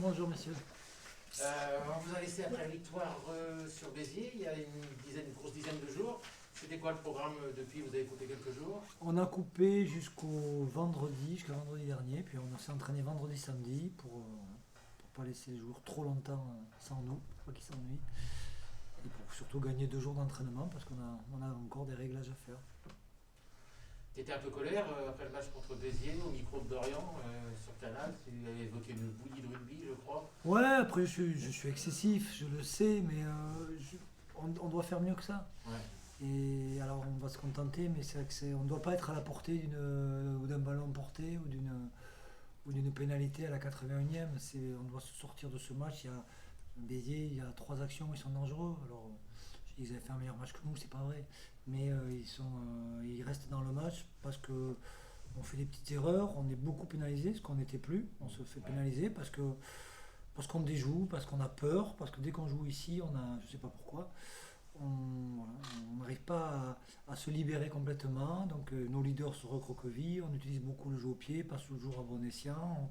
Bonjour monsieur. On vous a laissé après la victoire sur Béziers, il y a une grosse dizaine de jours. C'était quoi le programme depuis? Vous avez coupé quelques jours? On a coupé jusqu'à vendredi dernier, puis on s'est entraîné vendredi, samedi pour pas laisser les joueurs trop longtemps sans nous, pour pas qu'ils s'ennuient. Et pour surtout gagner 2 jours d'entraînement parce qu'on a encore des réglages à faire. Tu étais un peu colère après le match contre Béziers, au micro de Dorian sur Canal. Tu avais évoqué une bouillie de rugby, je crois. Ouais, après je suis excessif, je le sais, mais on doit faire mieux que ça. Ouais. Et alors on va se contenter, mais c'est vrai on ne doit pas être à la portée d'un ballon porté ou d'une pénalité à la 81e. On doit se sortir de ce match. Béziers, il y a 3 actions où ils sont dangereux. Alors ils avaient fait un meilleur match que nous, c'est pas vrai. Mais ils restent dans le match parce que on fait des petites erreurs, on est beaucoup pénalisé, ce qu'on n'était plus. On se fait pénaliser parce qu'on déjoue, parce qu'on a peur, parce que dès qu'on joue ici, je sais pas pourquoi, on n'arrive pas à se libérer complètement. Donc nos leaders se recroquevillent, on utilise beaucoup le jeu au pied, pas toujours à bon escient.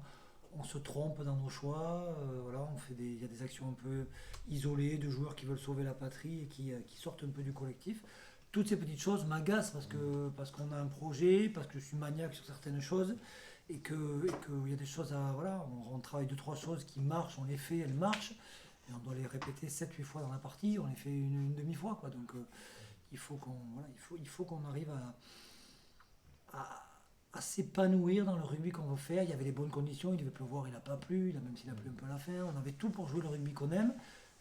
On se trompe dans nos choix. Voilà, il y a des actions un peu isolées de joueurs qui veulent sauver la patrie et qui sortent un peu du collectif. Toutes ces petites choses m'agacent parce qu'on a un projet, parce que je suis maniaque sur certaines choses et qu'il y a des choses voilà, on travaille 2-3 choses qui marchent, on les fait, elles marchent. Et on doit les répéter 7-8 fois dans la partie, on les fait une demi-fois, quoi. Donc il faut qu'on arrive à s'épanouir dans le rugby qu'on veut faire. Il y avait les bonnes conditions, il devait pleuvoir, il n'a pas plu, même s'il a plu un peu à la fin. On avait tout pour jouer le rugby qu'on aime,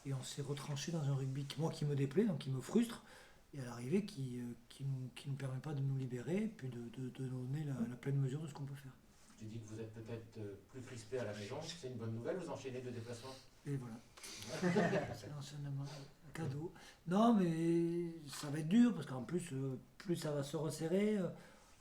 et on s'est retranché dans un rugby qui me déplaît, donc qui me frustre, et à l'arrivée qui nous permet pas de nous libérer, puis de donner la pleine mesure de ce qu'on peut faire. Tu dis que vous êtes peut-être plus crispé à la maison, c'est une bonne nouvelle, vous enchaînez 2 déplacements. Et voilà. C'est l'enchaînement, cadeau. Non, mais ça va être dur parce qu'en plus, plus ça va se resserrer.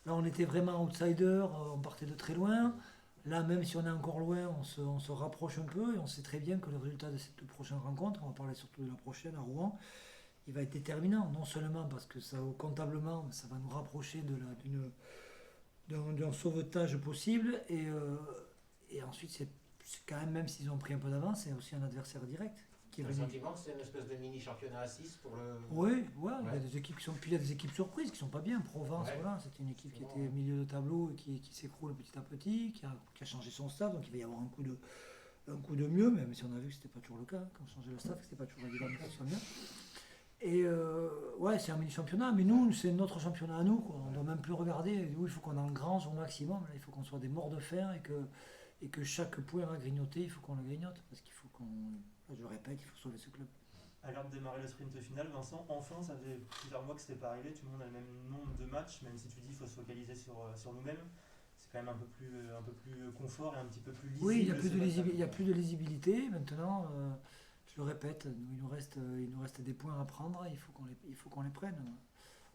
Là, on était vraiment outsider, on partait de très loin. Là, même si on est encore loin, on se rapproche un peu et on sait très bien que le résultat de cette prochaine rencontre, on va parler surtout de la prochaine à Rouen, il va être déterminant. Non seulement parce que comptablement, ça va nous rapprocher d'un sauvetage possible et ensuite, c'est quand même s'ils ont pris un peu d'avance, c'est aussi un adversaire direct qui est Le venu. sentiment que c'est une espèce de mini championnat à 6 pour le. Oui, ouais, il y a des équipes puis il y a des équipes surprises qui sont pas bien. Provence, Ouais. voilà, c'était une équipe C'est qui bon, était milieu de tableau et qui s'écroule petit à petit, qui a changé son staff, donc il va y avoir un coup de mieux, même si on a vu que c'était pas toujours le cas, quand on changeait le staff, que c'était pas toujours évident que ça soit bien. Et ouais, c'est un mini championnat, mais nous, c'est notre championnat à nous, quoi. On ne doit même plus regarder. Nous, il faut qu'on engrange au maximum. Là, il faut qu'on soit des morts de fer et que chaque point à grignoter, il faut qu'on le grignote. Parce qu'il faut qu'on. Là, je le répète, il faut sauver ce club. À l'heure de démarrer le sprint final, Vincent, enfin, ça faisait plusieurs mois que c'était pas arrivé. Tout le monde a le même nombre de matchs, même si tu dis qu'il faut se focaliser sur nous-mêmes. C'est quand même un peu plus confort et un petit peu plus lisible. Oui, il y a plus de lisibilité. Maintenant, je le répète, il nous reste des points à prendre. Il faut qu'on les prenne.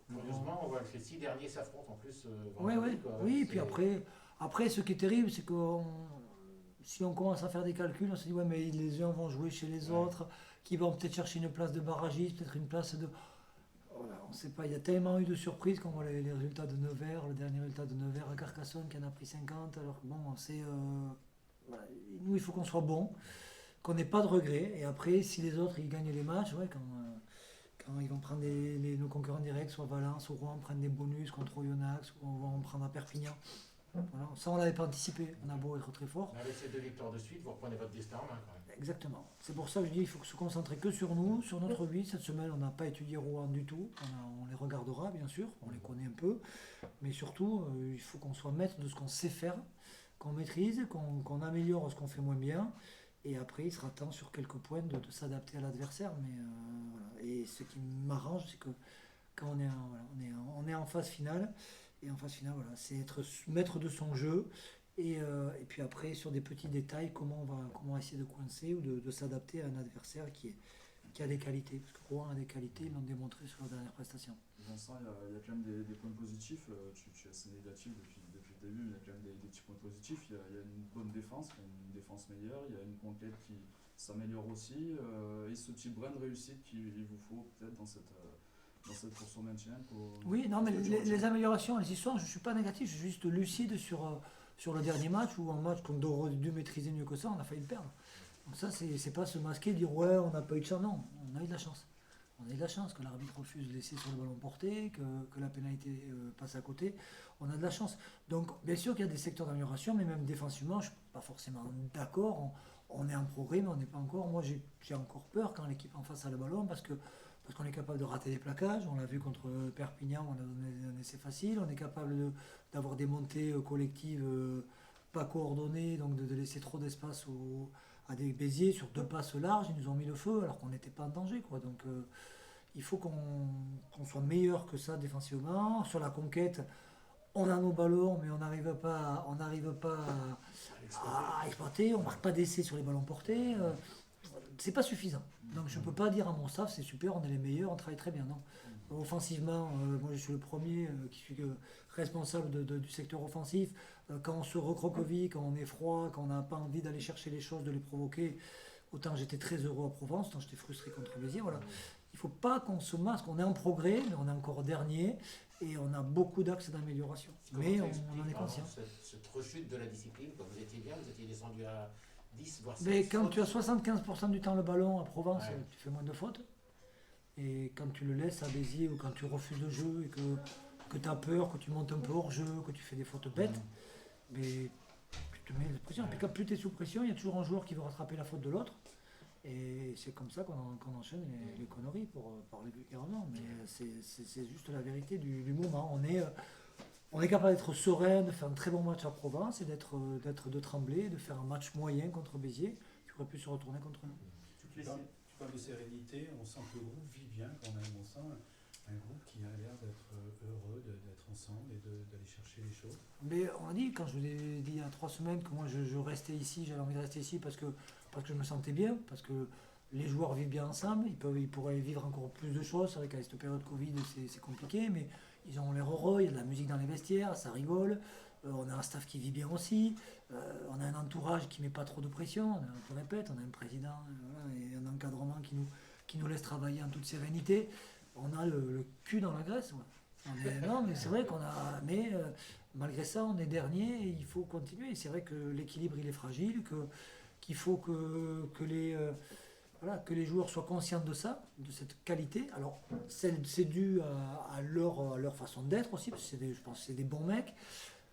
Curieusement, on voit que les 6 derniers s'affrontent en plus Ouais, vendredi, ouais. quoi. Oui, puis après, ce qui est terrible, c'est que si on commence à faire des calculs, on se dit, ouais, mais les uns vont jouer chez les autres, qui vont peut-être chercher une place de barragiste, peut-être une place de. Voilà, on ne sait pas, il y a tellement eu de surprises quand on voit les résultats de Nevers, le dernier résultat de Nevers à Carcassonne qui en a pris 50, alors que bon, voilà, nous, il faut qu'on soit bon, qu'on n'ait pas de regrets, et après, si les autres, ils gagnent les matchs, ouais, quand ils vont prendre nos concurrents directs, soit Valence ou Rouen, prendre des bonus contre Oyonnax, ou on va en prendre à Perpignan. Voilà. Ça, on ne l'avait pas anticipé. On a beau être très fort. Avec ces 2 victoires de suite, vous reprenez votre destin en main quand même. Exactement. C'est pour ça que je dis qu'il faut se concentrer que sur nous, sur notre rugby. Cette semaine, on n'a pas étudié Rouen du tout. On les regardera, bien sûr. On les connaît un peu. Mais surtout, il faut qu'on soit maître de ce qu'on sait faire, qu'on maîtrise, qu'on améliore ce qu'on fait moins bien. Et après, il sera temps sur quelques points de s'adapter à l'adversaire. Mais voilà. Et ce qui m'arrange, c'est que quand on est en phase finale, et en phase finale, voilà, c'est être maître de son jeu. Et puis après, sur des petits détails, comment on va essayer de coincer ou de s'adapter à un adversaire qui a des qualités. Parce que Rouen a des qualités, ils l'ont démontré sur la dernière prestation. Vincent, il y a quand même des points positifs. Tu es assez négatif depuis le début, mais il y a quand même des petits points positifs. Il y a une bonne défense, une défense meilleure. Il y a une conquête qui s'améliore aussi. Et ce petit brin de réussite qu'il vous faut peut-être dans cette course au maintien. Oui, non, mais les améliorations, les histoires, je ne suis pas négatif, je suis juste lucide sur le dernier match, où un match qu'on aurait dû maîtriser mieux que ça, on a failli le perdre. Donc ça, c'est pas se masquer, dire ouais, on n'a pas eu de chance. Non, on a eu de la chance. On a eu de la chance que l'arbitre refuse de laisser sur le ballon porté, que la pénalité passe à côté. On a de la chance. Donc, bien sûr qu'il y a des secteurs d'amélioration, mais même défensivement, je ne suis pas forcément d'accord. On est en progrès, mais on n'est pas encore. Moi, j'ai encore peur quand l'équipe en face a le ballon parce qu'on est capable de rater des plaquages. On l'a vu contre Perpignan, on a donné un essai facile. On est capable d'avoir des montées collectives pas coordonnées, donc de laisser trop d'espace à des Béziers sur 2 passes larges. Ils nous ont mis le feu alors qu'on n'était pas en danger, quoi. Donc, il faut qu'on soit meilleur que ça défensivement. Sur la conquête, on a nos ballons, mais on n'arrive pas à exploiter. On ne marque pas d'essai sur les ballons portés. C'est pas suffisant. Donc je ne peux pas dire à mon staff, c'est super, on est les meilleurs, on travaille très bien. Non. Offensivement, moi je suis le premier qui suis responsable du secteur offensif. Quand on se recroqueville, quand on est froid, quand on n'a pas envie d'aller chercher les choses, de les provoquer, autant j'étais très heureux à Provence, autant j'étais frustré contre Béziers. Voilà. Il ne faut pas qu'on se masque, on est en progrès, mais on est encore dernier et on a beaucoup d'axes d'amélioration. Mais on en est conscient. Cette rechute de la discipline, quand vous étiez bien, vous étiez descendu à 10, voire 16. Mais quand tu as 75% du temps le ballon à Provence, tu fais moins de fautes. Et quand tu le laisses à Béziers ou quand tu refuses le jeu et que tu as peur, que tu montes un peu hors jeu, que tu fais des fautes bêtes, mais tu te mets la pression. Et puis quand plus tu es sous pression, il y a toujours un joueur qui veut rattraper la faute de l'autre. Et c'est comme ça qu'on enchaîne les conneries, pour parler vulgairement. Mais c'est juste la vérité du moment. On est capable d'être serein, de faire un très bon match à Provence et de trembler, de faire un match moyen contre Béziers qui aurait pu se retourner contre nous. Tu parles de sérénité, on sent que le groupe vit bien quand même, on sent un groupe qui a l'air d'être heureux, d'être ensemble et d'aller chercher les choses. Mais on a dit, quand je vous ai dit il y a 3 semaines que moi je restais ici, j'avais envie de rester ici parce que je me sentais bien, parce que les joueurs vivent bien ensemble, ils pourraient vivre encore plus de choses. C'est vrai qu'avec cette période Covid c'est compliqué, mais ils ont l'air heureux, il y a de la musique dans les vestiaires, ça rigole. On a un staff qui vit bien aussi, on a un entourage qui ne met pas trop de pression, je répète, on a un président et un encadrement qui nous laisse travailler en toute sérénité. On a le cul dans la graisse. Ouais. Non, mais c'est vrai qu'on a. Mais malgré ça, on est dernier et il faut continuer. C'est vrai que l'équilibre il est fragile, qu'il faut que les joueurs soient conscients de ça, de cette qualité. Alors, c'est dû à leur façon d'être aussi, parce que je pense que c'est des bons mecs.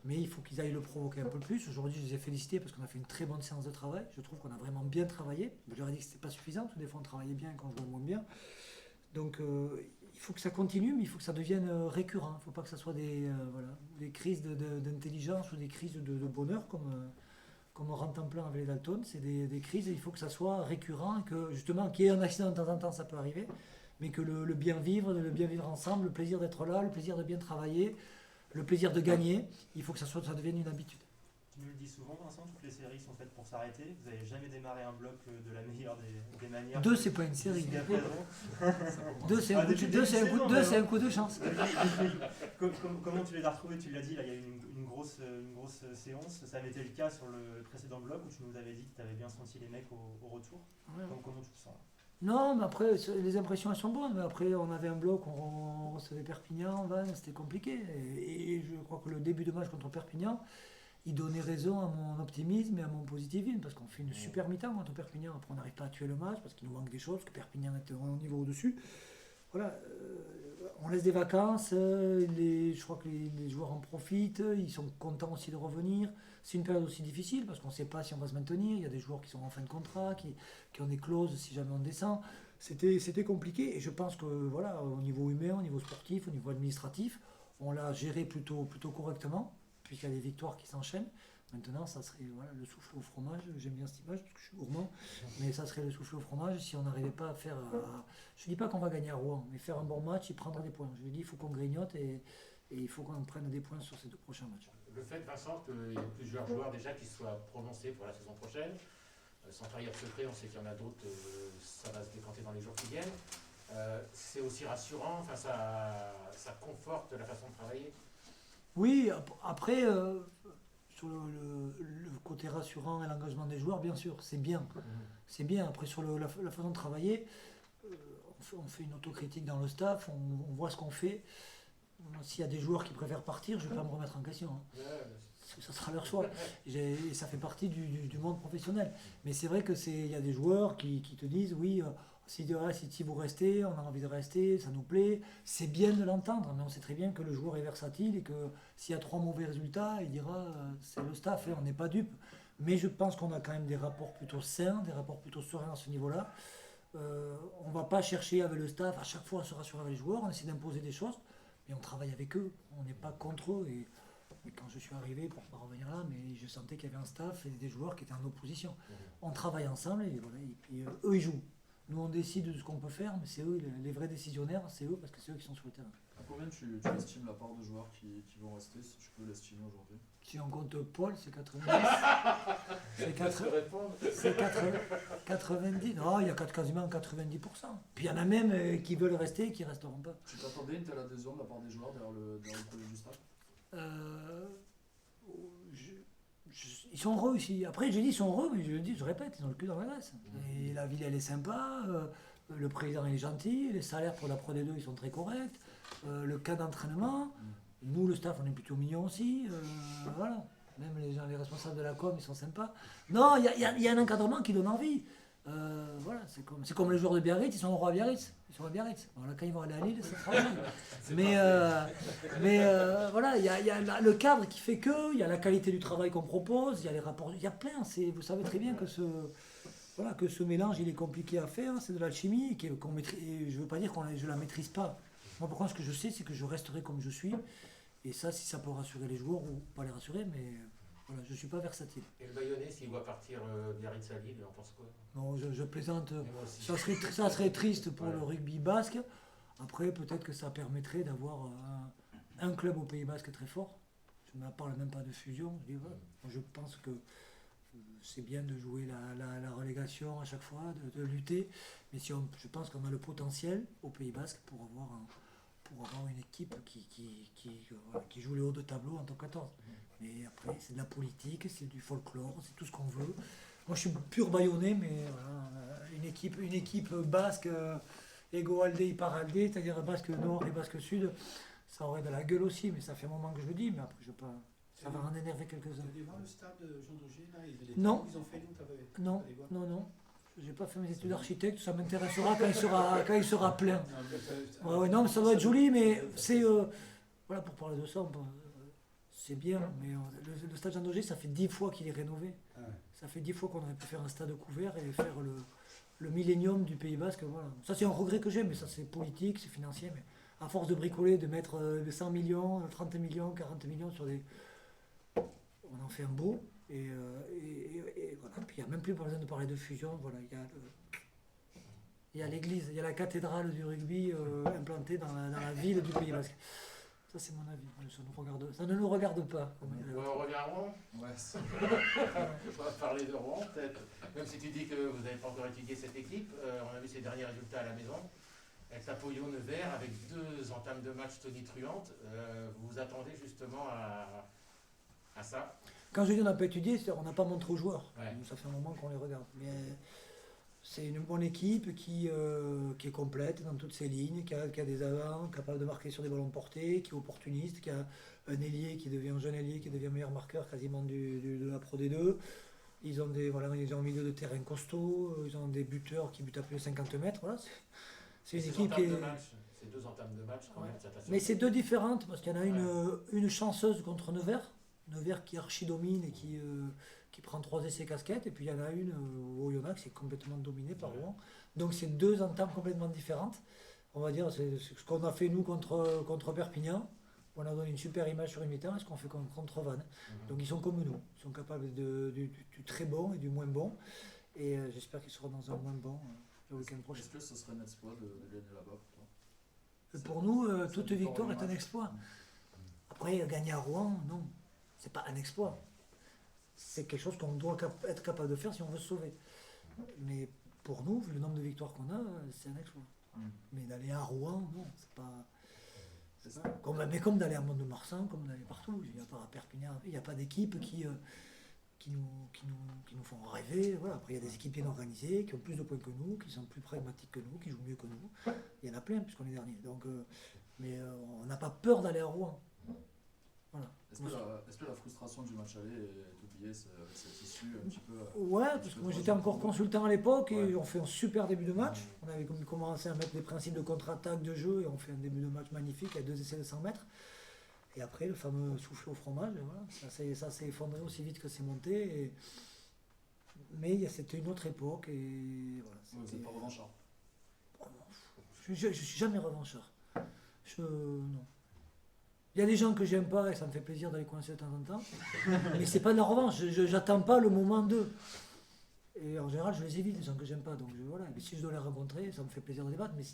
Mais il faut qu'ils aillent le provoquer un peu plus. Aujourd'hui, je les ai félicités parce qu'on a fait une très bonne séance de travail. Je trouve qu'on a vraiment bien travaillé. Je leur ai dit que ce n'était pas suffisant, parce que des fois on travaillait bien quand je jouais moins bien. Donc il faut que ça continue, mais il faut que ça devienne récurrent. Il ne faut pas que ça soit des crises d'intelligence ou des crises de bonheur comme on rentre en plein avec les Dalton. C'est des crises et il faut que ça soit récurrent, que justement qu'il y ait un accident de temps en temps, ça peut arriver, mais que le bien vivre ensemble, le plaisir d'être là, le plaisir de bien travailler, le plaisir de gagner, il faut que ça devienne une habitude. Tu nous le dis souvent, Vincent, toutes les séries sont faites pour s'arrêter. Vous n'avez jamais démarré un bloc de la meilleure des manières. 2, c'est pas une série. Jusqu'à présent. 2, c'est un coup de chance. Comment tu les as retrouvés? Tu l'as dit, là, il y a eu une grosse séance. Ça avait été le cas sur le précédent bloc où tu nous avais dit que tu avais bien senti les mecs au retour. Ouais. Donc, comment tu te sens là? Non, mais après, les impressions elles sont bonnes. Mais après, on avait un bloc, on recevait Perpignan, Vannes, c'était compliqué. Et je crois que le début de match contre Perpignan, il donnait raison à mon optimisme et à mon positivisme, parce qu'on fait une super mi-temps contre Perpignan. Après, on n'arrive pas à tuer le match parce qu'il nous manque des choses, parce que Perpignan était au niveau au-dessus. Voilà, on laisse des vacances, je crois que les joueurs en profitent, ils sont contents aussi de revenir. C'est une période aussi difficile parce qu'on ne sait pas si on va se maintenir. Il y a des joueurs qui sont en fin de contrat, qui ont des clauses si jamais on descend. C'était compliqué et je pense que voilà, au niveau humain, au niveau sportif, au niveau administratif, on l'a géré plutôt correctement, puisqu'il y a des victoires qui s'enchaînent. Maintenant, ça serait le souffle au fromage. J'aime bien cette image parce que je suis gourmand, mais ça serait le souffle au fromage si on n'arrivait pas à faire. Je ne dis pas qu'on va gagner à Rouen, mais faire un bon match et prendre des points. Je dis il faut qu'on grignote et il faut qu'on prenne des points sur ces 2 prochains matchs. Le fait, Vincent, qu'il y ait plusieurs joueurs déjà qui soient prononcés pour la saison prochaine, sans trahir secret, on sait qu'il y en a d'autres, ça va se décanter dans les jours qui viennent. C'est aussi rassurant, enfin, ça conforte la façon de travailler. Oui, après. Sur le côté rassurant et l'engagement des joueurs, bien sûr, c'est bien. C'est bien. Après, sur la façon de travailler, on fait une autocritique dans le staff, on voit ce qu'on fait. S'il y a des joueurs qui préfèrent partir, je ne vais pas me remettre en question. Hein. ça sera leur choix. Et ça fait partie du monde professionnel. Mais c'est vrai qu'il y a des joueurs qui te disent oui, si vous restez, on a envie de rester, ça nous plaît. C'est bien de l'entendre, mais on sait très bien que le joueur est versatile et que s'il y a 3 mauvais résultats, il dira c'est le staff, on n'est pas dupe. Mais je pense qu'on a quand même des rapports plutôt sains, des rapports plutôt sereins à ce niveau-là. On ne va pas chercher avec le staff à chaque fois à se rassurer avec les joueurs, on essaie d'imposer des choses, mais on travaille avec eux, on n'est pas contre eux. Et quand je suis arrivé, pour ne pas revenir là, mais je sentais qu'il y avait un staff et des joueurs qui étaient en opposition. On travaille ensemble et, voilà, et eux ils jouent. Nous on décide de ce qu'on peut faire, mais c'est eux, les vrais décisionnaires, c'est eux parce que c'est eux qui sont sur le terrain. À combien tu estimes la part de joueurs qui vont rester, si tu peux l'estimer aujourd'hui? Si on compte Paul, c'est 90. C'est 90. Non, il y a quasiment 90%. Puis il y en a même qui veulent rester et qui ne resteront pas. Tu t'attendais à une telle adhésion de la part des joueurs derrière le projet du staff? Ils sont heureux ici. Après, je dis ils sont heureux, mais je répète, ils ont le cul dans la graisse. Et la ville, elle est sympa. Le président est gentil. Les salaires pour la Pro D2, ils sont très corrects. Le cas d'entraînement, nous, le staff, on est plutôt mignons aussi. Voilà. Même les responsables de la com, ils sont sympas. Non, il y a un encadrement qui donne envie. Voilà, c'est comme les joueurs de Biarritz, ils sont au roi à Biarritz. Ils sont à Biarritz. Bon, là, quand ils vont aller à Lille, ça sera bien. Mais voilà, il y a le cadre qui fait que, il y a la qualité du travail qu'on propose, il y a les rapports, il y a plein. Vous savez très bien que ce mélange, il est compliqué à faire, c'est de l'alchimie, qu'on maîtrise. Et je ne veux pas dire que je ne la maîtrise pas. Moi, par contre, ce que je sais, c'est que je resterai comme je suis. Et ça, si ça peut rassurer les joueurs, ou pas les rassurer, mais voilà, je ne suis pas versatile. Et le Bayonnais, s'il voit partir Biarritz à Lille, il en pense quoi? Non, je plaisante. Moi aussi. Ça serait triste pour Ouais. le rugby basque. Après, peut-être que ça permettrait d'avoir un club au Pays Basque très fort. Je ne parle même pas de fusion. Je pense que c'est bien de jouer la relégation à chaque fois, de lutter. Mais je pense qu'on a le potentiel au Pays Basque pour avoir une équipe qui joue les hauts de tableau en top 14. Mais après, c'est de la politique, c'est du folklore, c'est tout ce qu'on veut. Moi, je suis pur Bayonnais, mais voilà, une équipe basque, Ego Aldé, Ipar Aldé, c'est-à-dire basque nord et basque sud, ça aurait de la gueule aussi, mais ça fait un moment que je le dis, mais après, ça va en énerver quelques-uns. Vous allez voir le stade de Jean Daugé, là, Non. Ils ont fait nous, Non. J'ai pas fait mes études d'architecte, ça m'intéressera quand il sera plein. Non, mais ça doit être joli, mais c'est... voilà, pour parler de ça, c'est bien, mais le stade Jean Daugé, ça fait 10 fois qu'il est rénové. Ah ouais. Ça fait 10 fois qu'on aurait pu faire un stade couvert et faire le millénium du Pays Basque. Voilà. Ça, c'est un regret que j'ai, mais ça, c'est politique, c'est financier. Mais à force de bricoler, de mettre 100 millions, 30 millions, 40 millions sur des... On en fait un beau. Et voilà. Puis il n'y a même plus besoin de parler de fusion. Voilà. Il y a l'église, il y a la cathédrale du rugby implantée dans la ville du Pays Basque. Ça, c'est mon avis. Ça ne nous regarde pas. On revient à Rouen. Ouais. On va parler de Rouen, peut-être. Même si tu dis que vous n'avez pas encore étudié cette équipe, on a vu ses derniers résultats à la maison. Avec la Poyon Nevers, avec 2 entames de match tonitruantes. Vous vous attendez justement à ça? Quand je dis on n'a pas étudié, on n'a pas montré aux joueurs. Ouais. Ça fait un moment qu'on les regarde. Mais c'est une bonne équipe qui est complète dans toutes ses lignes, qui a des avants, capable de marquer sur des ballons portés, qui est opportuniste, qui a un ailier qui devient un jeune ailier, qui devient meilleur marqueur quasiment de la Pro D2. Ils ont un milieu de terrain costaud, ils ont des buteurs qui butent à plus de 50 mètres. Voilà. C'est une équipe qui est... C'est 2 entames de match quand même, ça t'a Mais surpris? c'est 2 différentes, parce qu'il y en a une chanceuse contre Nevers. Nevers qui archi-domine et qui prend 3 essais casquettes, et puis il y en a une au Oyonnax qui est complètement dominée par Rouen. Donc c'est 2 entames complètement différentes. On va dire, c'est ce qu'on a fait nous contre Perpignan. On a donné une super image sur une mi-temps, et ce qu'on fait contre Vannes. Donc ils sont comme nous, ils sont capables du très bon et du moins bon. Et j'espère qu'ils seront dans un moins bon le week-end prochain. Est-ce que ce serait un exploit de gagner là-bas pour toi? Pour nous, toute victoire est un exploit. Après, gagner à Rouen, non. C'est pas un exploit. C'est quelque chose qu'on doit être capable de faire si on veut se sauver. Mais pour nous, vu le nombre de victoires qu'on a, c'est un exploit. Mais d'aller à Rouen, non, c'est pas... Mais comme d'aller à Mont-de-Marsan, comme d'aller partout. Il n'y a pas à Perpignan, il n'y a pas d'équipe qui nous font rêver. Voilà. Après, il y a des équipes bien organisées, qui ont plus de points que nous, qui sont plus pragmatiques que nous, qui jouent mieux que nous. Il y en a plein, puisqu'on est dernier. Donc, mais on n'a pas peur d'aller à Rouen. Voilà. Est-ce que est-ce que la frustration du match aller est oubliée, cette issue un petit peu Ouais, parce que moi j'étais encore consultant à l'époque et Ouais. on fait un super début de match. On avait commencé à mettre des principes de contre-attaque, de jeu, et on fait un début de match magnifique avec 2 essais de 100 mètres. Et après, le fameux souffle au fromage, et voilà, ça s'est effondré aussi vite que c'est monté. Mais c'était une autre époque et voilà. Vous n'êtes pas revanchard. Je suis jamais revanchard. Non. Il y a des gens que j'aime pas et ça me fait plaisir d'aller coincer de temps en temps. Mais c'est pas de la revanche. J'attends pas le moment d'eux. Et en général, je les évite, les gens que j'aime pas. Donc voilà. Mais si je dois les rencontrer, ça me fait plaisir de débattre. Mais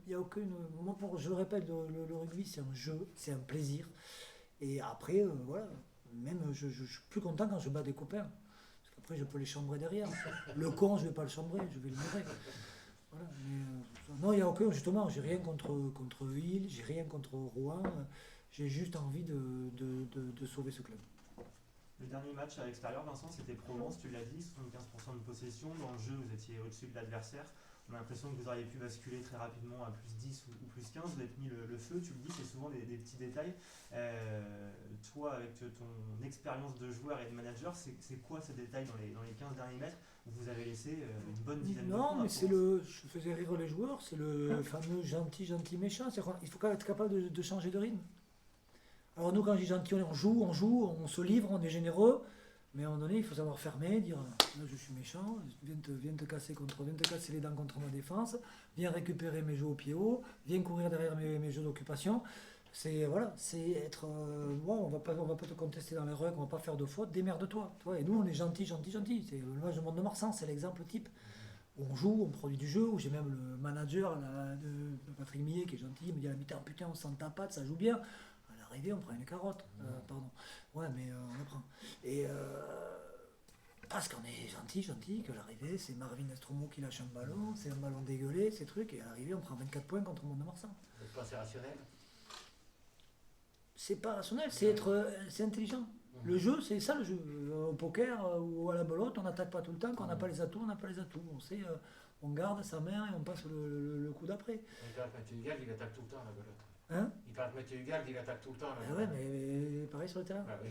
il y a aucune. Moi, je le répète, le rugby, c'est un jeu, c'est un plaisir. Et après, voilà. Même, je suis plus content quand je bats des copains. Parce qu'après, je peux les chambrer derrière. Le con, je vais pas le chambrer, je vais le murer. Voilà, mais, non, il n'y a aucun, justement, j'ai rien contre Lille, j'ai rien contre Rouen, j'ai juste envie de sauver ce club. Le dernier match à l'extérieur, Vincent, c'était Provence, tu l'as dit, 75% de possession. Dans le jeu, vous étiez au-dessus de l'adversaire. On a l'impression que vous auriez pu basculer très rapidement à plus 10 ou plus 15. Vous avez mis le feu, tu le dis, c'est souvent des petits détails. Toi, avec ton expérience de joueur et de manager, c'est quoi ces détails dans les 15 derniers mètres où vous avez laissé une bonne dizaine de points? Non, mais je faisais rire les joueurs, c'est le fameux gentil méchant. Il faut quand même être capable de changer de rythme. Alors nous, quand je dis gentil, on joue, on se livre, on est généreux. Mais à un moment donné, il faut savoir fermer, dire là je suis méchant, viens te casser les dents contre ma défense, viens récupérer mes jeux au pied haut, viens courir derrière mes jeux d'occupation. C'est être. On va pas te contester dans les rugs, on va pas faire de faute, démerde-toi. Et nous, on est gentil. C'est le match de Mont-de-Marsan, c'est l'exemple type. Où on joue, on produit du jeu, où j'ai même le manager de Patrick Millet qui est gentil, il me dit à la mi-temps, putain, on s'en tape pas, ça joue bien. À l'arrivée, on prend une carotte. Pardon. Ouais, mais on apprend. Et parce qu'on est gentil, que l'arrivée, c'est Marvin Estromo qui lâche un ballon, c'est un ballon dégueulé, ces trucs, et à l'arrivée, on prend 24 points contre Mont-de-Marsan. Vous n'êtes pas assez rationnel? C'est pas rationnel, c'est intelligent. Le jeu, c'est ça le jeu. Au poker ou à la belote, on n'attaque pas tout le temps. Quand on n'a pas les atouts, on n'a pas les atouts. On sait, on garde sa main et on passe le coup d'après. Il paraît que Mathieu Hugal, il attaque tout le temps la belote. Hein? Il paraît que Mathieu Hugal, il attaque tout le temps la Ouais, belote. mais pareil sur le terrain. Ah, oui.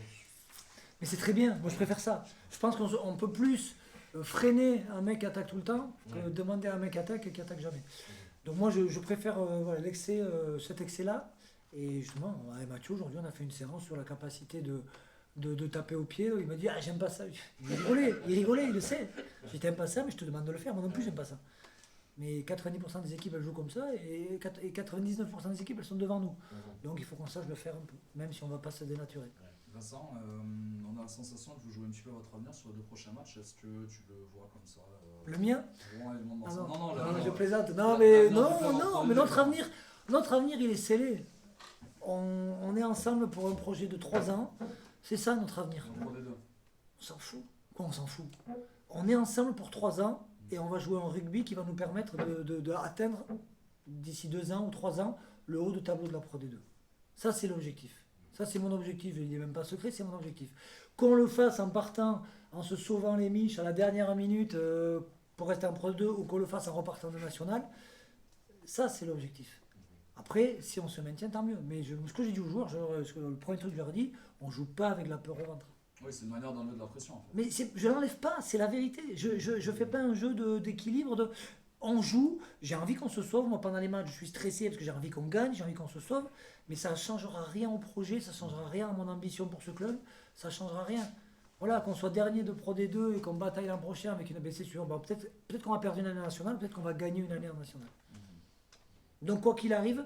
Mais c'est très bien, moi je préfère ça. Je pense qu'on peut plus freiner un mec qui attaque tout le temps que demander à un mec qui attaque et qui attaque jamais. Donc moi je préfère voilà, cet excès-là. Et justement, avec Mathieu, aujourd'hui, on a fait une séance sur la capacité de taper au pied. Il m'a dit, j'aime pas ça. Il rigolait, il le sait. Je dis, t'aimes pas ça, mais je te demande de le faire. Moi non plus, j'aime pas ça. Mais 90% des équipes, elles jouent comme ça, et 99% des équipes, elles sont devant nous. Donc il faut qu'on sache le faire un peu, même si on ne va pas se dénaturer. Vincent, on a la sensation que vous jouez un petit peu votre avenir sur les 2 prochains matchs. Est-ce que tu le vois comme ça Le mien? Rouen et le Mont-de-Marsan. Non, je plaisante. Non, mais notre avenir, il est scellé. On est ensemble pour un projet de 3 ans. C'est ça notre avenir. On s'en fout. Quoi, on s'en fout? On est ensemble pour 3 ans et on va jouer un rugby qui va nous permettre d'atteindre d'ici 2 ans ou 3 ans le haut de tableau de la Pro D2. Ça, c'est l'objectif. Ça, c'est mon objectif. Il n'est même pas secret, c'est mon objectif. Qu'on le fasse en partant, en se sauvant les miches à la dernière minute pour rester en Pro D2 ou qu'on le fasse en repartant de national, ça, c'est l'objectif. Après, si on se maintient, tant mieux. Mais ce que j'ai dit aux joueurs, le premier truc que je leur ai dit, on ne joue pas avec la peur au ventre. Oui, c'est une manière d'enlever de la pression. En fait. Mais je ne l'enlève pas, c'est la vérité. Je ne fais pas un jeu d'équilibre. On joue, j'ai envie qu'on se sauve. Moi, pendant les matchs, je suis stressé parce que j'ai envie qu'on gagne, j'ai envie qu'on se sauve. Mais ça ne changera rien au projet, ça ne changera rien à mon ambition pour ce club. Ça ne changera rien. Voilà, qu'on soit dernier de Pro D2 et qu'on bataille l'an prochain avec une blessure, bon, peut-être qu'on va perdre une année nationale, peut-être qu'on va gagner une année nationale. Donc quoi qu'il arrive,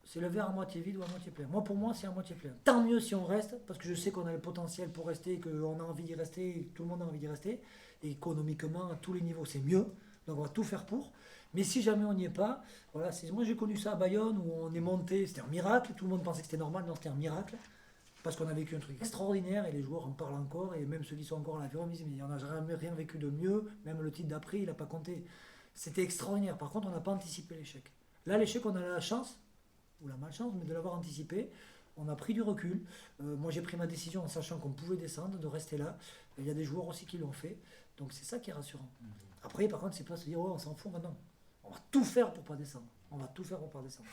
c'est le verre à moitié vide ou à moitié plein. Moi, pour moi, c'est à moitié plein. Tant mieux si on reste, parce que je sais qu'on a le potentiel pour rester, qu'on a envie d'y rester, et que tout le monde a envie d'y rester. Et économiquement, à tous les niveaux, c'est mieux. Donc on va tout faire pour. Mais si jamais on n'y est pas, voilà, moi j'ai connu ça à Bayonne où on est monté, c'était un miracle. Tout le monde pensait que c'était normal, non, c'était un miracle. Parce qu'on a vécu un truc extraordinaire et les joueurs en parlent encore. Et même ceux qui sont encore à l'avion me disent, mais on n'a jamais rien vécu de mieux. Même le titre d'après, il n'a pas compté. C'était extraordinaire. Par contre, on n'a pas anticipé l'échec. Là, l'échec, on a la chance, ou la malchance, mais de l'avoir anticipé. On a pris du recul. Moi, j'ai pris ma décision en sachant qu'on pouvait descendre, de rester là. Il y a des joueurs aussi qui l'ont fait. Donc, c'est ça qui est rassurant. Après, par contre, c'est pas se dire, oh, on s'en fout maintenant. On va tout faire pour pas descendre. On va tout faire pour pas descendre.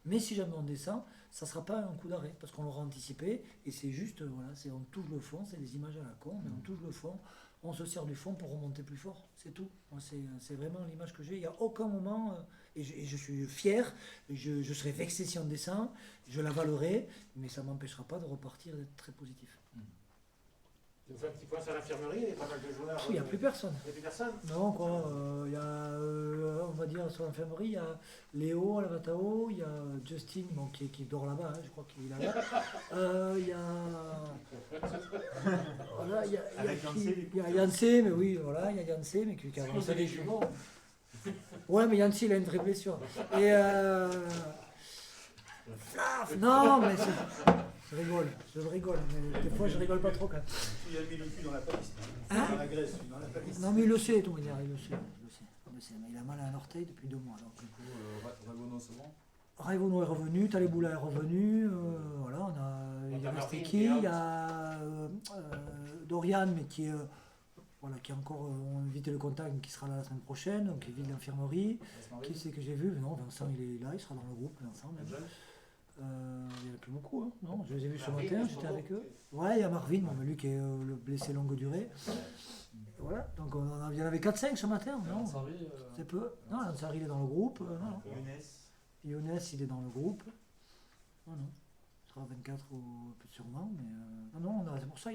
Mais si jamais on descend, ça ne sera pas un coup d'arrêt, parce qu'on l'aura anticipé, et c'est juste, on touche le fond, c'est des images à la con, mais on touche le fond, on se sert du fond pour remonter plus fort, c'est tout. Moi, c'est vraiment l'image que j'ai. Il n'y a aucun moment, et je suis fier, je serai vexé si on descend, je l'avalerai, mais ça ne m'empêchera pas de repartir et d'être très positif. Tu nous fais un petit point sur l'infirmerie, il y a pas mal de joueurs. Il n'y a plus personne. Il n'y a plus personne. Non, quoi, il y a, on va dire, sur l'infirmerie, il y a Léo à la Vatao, il y a Justin, bon, qui dort là-bas, je crois qu'il est là. Il y a... Voilà, il y a Avec Yancey, du coup. il y a Yancey, mais oui, voilà, il y a Yancey, mais qui a Sinon, c'est des jumeaux. Ouais, mais Yancey, il a une vraie blessure. Et non, mais je rigole, mais des fois je rigole pas trop quand même. Il a mis le cul dans la palisse. Hein Dans la graisse, dans la palisse. Non, mais il le sait, de toute manière, il le sait. Mais il a mal à un orteil depuis 2 mois. Donc. Du coup, Ragono, c'est bon. Raivono est revenu, Taleboula est revenu, voilà, il est resté qui, il y a Dorian, mais qui est encore, on évite le contact, mais qui sera là la semaine prochaine, donc il vit de l'infirmerie. Qui c'est que j'ai vu? Non, Vincent il est là, il sera dans le groupe, Vincent même. Il n'y en a plus beaucoup, hein. Non, je les ai vus ce matin, j'étais avec eux. Ouais, il y a Marvin, bon, mais lui qui est le blessé longue durée. Voilà, donc il y en avait 4-5 ce matin, non? C'est peu. Non, Ansari il est dans le groupe. Non. Younes, il est dans le groupe. Non. Il sera 24 sûrement, mais non, c'est pour ça,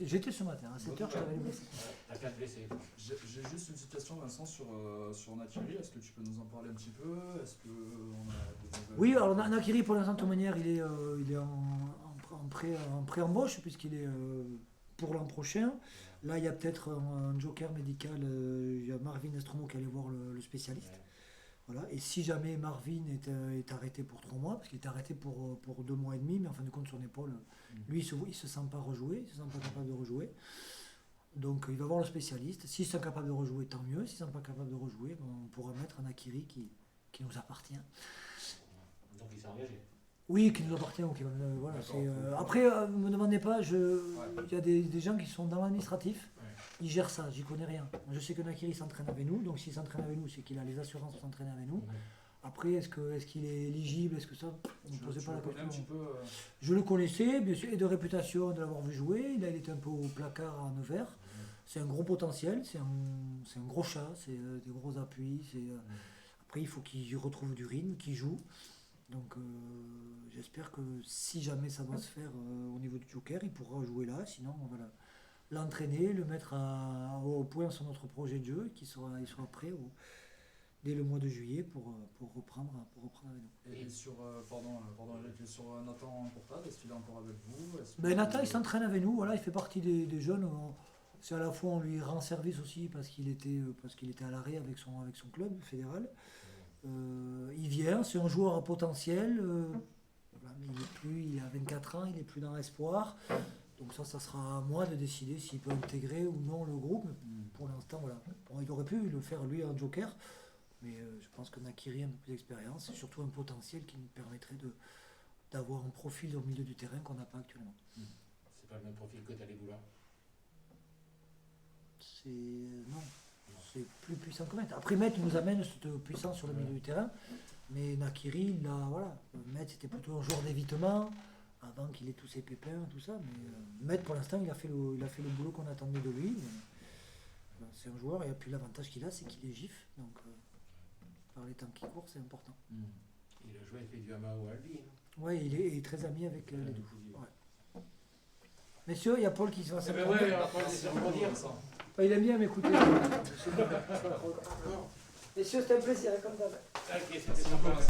j'étais ce matin, à 7h, je t'avais blessé. T'as 4 blessés. J'ai juste une petite question, Vincent, sur Nakiri. Est-ce que tu peux nous en parler un petit peu? Est-ce qu'on a des nouvelles? Oui, alors Nakiri, pour l'instant, de toute manière, il est en pré-embauche, puisqu'il est pour l'an prochain. Là, il y a peut-être un joker médical. Il y a Marvin Estromo qui allait voir le spécialiste. Ouais. Voilà. Et si jamais Marvin est arrêté pour 3 mois, parce qu'il est arrêté pour 2 mois et demi, mais en fin de compte, son épaule, lui, il ne se sent pas rejouer, il ne se sent pas capable de rejouer. Donc, il va voir le spécialiste. S'ils sont capables de rejouer, tant mieux. S'ils ne sont pas capables de rejouer, on pourra mettre un Nakiri qui nous appartient. Donc il s'est engagé. Oui, qui nous appartient. Voilà, après, ne me demandez pas, il y a des gens qui sont dans l'administratif, ils gèrent ça, j'y connais rien. Je sais que Nakiri s'entraîne avec nous, donc s'il s'entraîne avec nous, c'est qu'il a les assurances pour s'entraîner avec nous. Après, est-ce qu'il est éligible, est-ce que ça, on ne posait pas la question. Un petit peu, Je le connaissais, bien sûr, et de réputation de l'avoir vu jouer, il était un peu au placard à Nevers. C'est un gros potentiel, c'est un gros chat, c'est des gros appuis. Après, il faut qu'il retrouve du rythme, qu'il joue. Donc j'espère que si jamais ça doit se faire au niveau du Joker, il pourra jouer là, sinon on va l'entraîner, le mettre au point sur notre projet de jeu, il sera prêt dès le mois de juillet pour reprendre avec nous. Et sur, Eric, sur Nathan Courtade, est-ce qu'il est encore avec vous? Nathan il s'entraîne avec nous, voilà, il fait partie des jeunes. C'est à la fois on lui rend service aussi parce qu'il était à l'arrêt avec son club fédéral. Il vient, c'est un joueur à potentiel, mais il a 24 ans, il n'est plus dans l'espoir. Donc ça sera à moi de décider s'il peut intégrer ou non le groupe. Pour l'instant, voilà. Bon, il aurait pu le faire lui en joker, mais je pense que Nakiri a un peu plus d'expérience et surtout un potentiel qui nous permettrait d'avoir un profil au milieu du terrain qu'on n'a pas actuellement. C'est pas le même profil que Taleboula. Non. C'est plus puissant que Met. Après, Met nous amène cette puissance sur le milieu du terrain, mais Nakiri, là, voilà. Met c'était plutôt un joueur d'évitement, avant qu'il ait tous ses pépins, tout ça. Mais Met, pour l'instant, il a fait le boulot qu'on attendait de lui. C'est un joueur, et puis l'avantage qu'il a, c'est qu'il est gif. Donc, par les temps qui courent, c'est important. Il a joué, il fait du Amao Albi. Oui, il est très ami avec les deux. Ouais. Messieurs, il y a Paul qui se va Paul, c'est rebondir ça. Il aime bien m'écouter. Messieurs, c'était un plaisir, comme d'hab. Ok, c'était sympa.